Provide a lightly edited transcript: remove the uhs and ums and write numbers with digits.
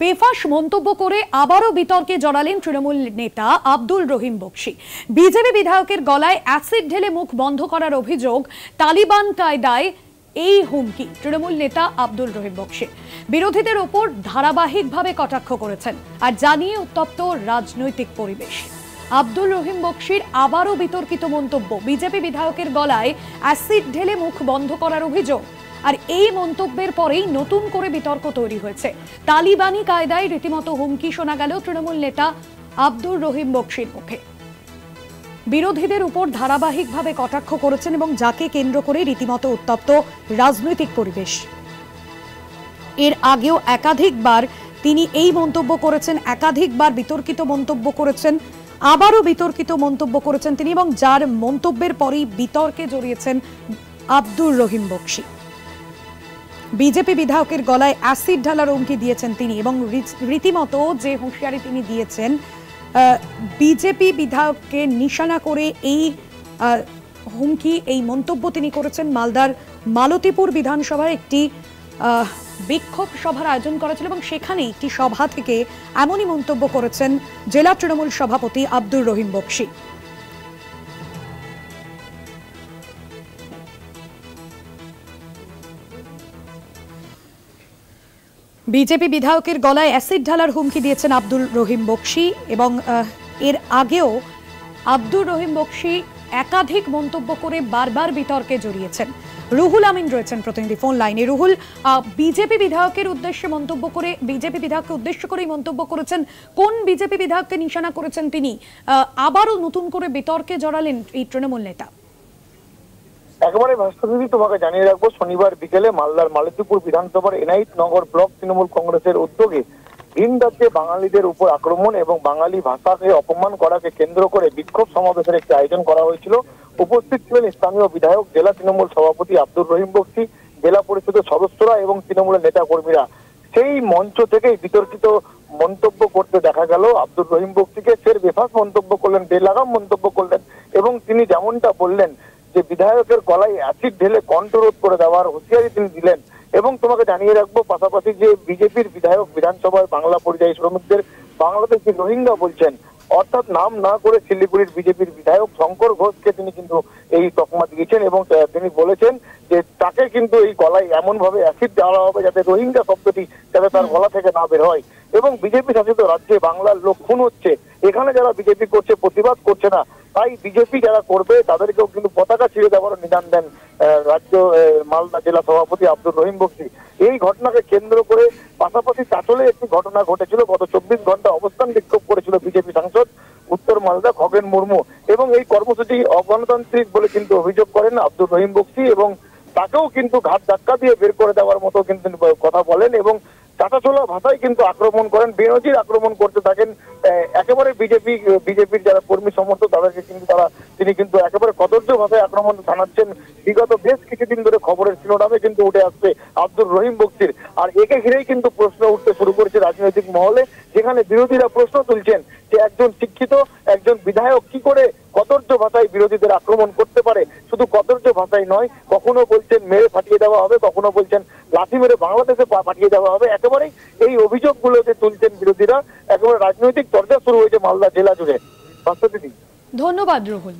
বেফাঁস মন্তব্য করে আবারও বিতর্কে জড়ালেন তৃণমূল নেতা আব্দুল রহিম বকশী। বিজেপি বিধায়কের গলায় অ্যাসিড ঢেলে মুখ বন্ধ করার অভিযোগ, তালিবান কায়দায় এই হুমকি। তৃণমূল নেতা আব্দুল রহিম বকশী বিরোধীদের ওপর ধারাবাহিকভাবে কটাক্ষ করেছেন আর জানিয়ে উত্তপ্ত রাজনৈতিক পরিবেশ। আব্দুল রহিম বকশীর আবারও বিতর্কিত মন্তব্য, বিজেপি বিধায়কের গলায় অ্যাসিড ঢেলে মুখ বন্ধ করার অভিযোগ। আর এই মন্তব্যের পরেই নতুন করে বিতর্ক তৈরি হয়েছে। তালিবানি কায়দায় রীতিমতো হুমকি শোনা গেল তৃণমূল নেতা আব্দুল রহিম বকশীর মুখে। বিরোধীদের উপর ধারাবাহিকভাবে কটাক্ষ করেছেন এবং যাকে কেন্দ্র করে রীতিমতো উত্তপ্ত রাজনৈতিক পরিবেশ। এর আগেও একাধিকবার তিনি এই মন্তব্য করেছেন, একাধিকবার বিতর্কিত মন্তব্য করেছেন, আবারও বিতর্কিত মন্তব্য করেছেন তিনি, এবং যার মন্তব্যের পরেই বিতর্কে জড়িয়েছেন আব্দুল রহিম বকশী। বিজেপি বিধায়কের গলায় অ্যাসিড ঢালার হুমকি দিয়েছেন তিনি এবং রীতিমতো যে হুঁশিয়ারি তিনি দিয়েছেন, বিজেপি বিধায়ককে নিশানা করে এই হুমকি, এই মন্তব্য তিনি করেছেন। মালদার মালতীপুর বিধানসভায় একটি বিক্ষোভ সভার আয়োজন করা ছিল এবং সেখানে একটি সভা থেকে এমনই মন্তব্য করেছেন জেলা তৃণমূল সভাপতি আব্দুল রহিম বকশী। বিজেপি বিধায়কের গলায় অ্যাসিড ঢালার হুমকি দিয়েছেন আব্দুল রহিম বকশী এবং এর আগেও আব্দুল রহিম বকশী একাধিক মন্তব্য করে বারবার বিতর্কে জড়িয়েছেন। রুহুল আমিন রয়েছেন প্রতিনিধি ফোন লাইনে। রুহুল, বিজেপি বিধায়কের উদ্দেশ্যে মন্তব্য করে, বিজেপি বিধায়ককে উদ্দেশ্য করেই মন্তব্য করেছেন, কোন বিজেপি বিধায়ককে নিশানা করেছেন তিনি? আবারও নতুন করে বিতর্কে জড়ালেন এই তৃণমূল নেতা। একেবারে ভাস্করদিদি, তোমাকে জানিয়ে রাখবো, শনিবার বিকেলে মালদার মালতীপুর বিধানসভার এনায়েত নগর ব্লক তৃণমূল কংগ্রেসের উদ্যোগে ভিন রাজ্যে বাঙালিদের উপর আক্রমণ এবং বাঙালি ভাষাকে অপমান করাকে কেন্দ্র করে বিক্ষোভ সমাবেশের একটি আয়োজন করা হয়েছিল। উপস্থিত ছিলেন স্থানীয় বিধায়ক, জেলা তৃণমূল সভাপতি আব্দুল রহিম বকশী, জেলা পরিষদের সদস্যরা এবং তৃণমূলের নেতা কর্মীরা। সেই মঞ্চ থেকেই বিতর্কিত মন্তব্য করতে দেখা গেল আব্দুল রহিম বকশীকে। ফের বেফাঁস মন্তব্য করলেন, বেলাগাম মন্তব্য করলেন এবং তিনি যেমনটা বললেন যে বিধায়কের গলায় অ্যাসিড ঢেলে কণ্ঠরোধ করে দেওয়ার হুঁশিয়ারি তিনি দিলেন। এবং তোমাকে জানিয়ে রাখবো পাশাপাশি যে বিজেপির বিধায়ক বিধানসভায় বাংলা পরিযায়ী শ্রমিকদের বাংলাদেশি রোহিঙ্গা বলছেন, অর্থাৎ নাম না করে শিলিগুড়ির বিজেপির বিধায়ক শঙ্কর ঘোষকে তিনি কিন্তু এই তকমা দিয়েছেন এবং তিনি বলেছেন যে তাকে কিন্তু এই গলায় এমন ভাবে অ্যাসিড দেওয়া হবে যাতে রোহিঙ্গা শব্দটি যাতে তার গলা থেকে না বের হয়। এবং বিজেপি শাসিত রাজ্যে বাংলার লোক খুন হচ্ছে, এখানে যারা বিজেপি করছে প্রতিবাদ করছে না, তাই বিজেপি যারা করবে তাদেরকেও কিন্তু পতাকা ছিঁড়ে দেওয়ার নিদান দেন রাজ্য মালদা জেলা সভাপতি আব্দুল রহিম বকশী। এই ঘটনাকে কেন্দ্র করে পাশাপাশি চাচলে একটি ঘটনা ঘটেছিল। গত 24 ঘন্টা অবস্থান বিক্ষোভ করেছিল বিজেপি সাংসদ উত্তর মালদা খগেন মুর্মু এবং এই কর্মসূচি অগণতান্ত্রিক বলে কিন্তু অভিযোগ করেন আব্দুল রহিম বকশী এবং তাকেও কিন্তু ঘাট ধাক্কা দিয়ে বের করে দেওয়ার মতো কিন্তু কথা বলেন এবং চাটাচোলা ভাষায় কিন্তু আক্রমণ করেন, বেনজির আক্রমণ করতে থাকেন। একেবারে বিজেপির যারা কর্মী সমর্থক তাদেরকে কিন্তু তিনি কিন্তু একেবারে কদর্য ভাষায় আক্রমণ জানাচ্ছেন। বিগত বেশ কিছুদিন ধরে খবরের শিরোনামে কিন্তু উঠে আসছে আব্দুল রহিম বকশীর। আর একে ঘিরেই কিন্তু প্রশ্ন উঠতে শুরু করেছে রাজনৈতিক মহলে, যেখানে বিরোধীরা প্রশ্ন তুলছেন যে একজন শিক্ষিত একজন বিধায়ক কি করে কদর্য ভাষায় বিরোধীদের আক্রমণ করতে পারে। শুধু কদর্য ভাষায় নয়, কখনো বলছেন মেরে ফাটিয়ে দেওয়া হবে, কখনো বলছেন লাঠি মেরে বাংলাদেশে পাঠিয়ে দেওয়া হবে। একেবারেই এই অভিযোগগুলো যে তুলছেন বিরোধীরা, একেবারে রাজনৈতিক চর্চা শুরু হয়েছে মালদা জেলা জুড়ে। ধন্যবাদ রুহুল।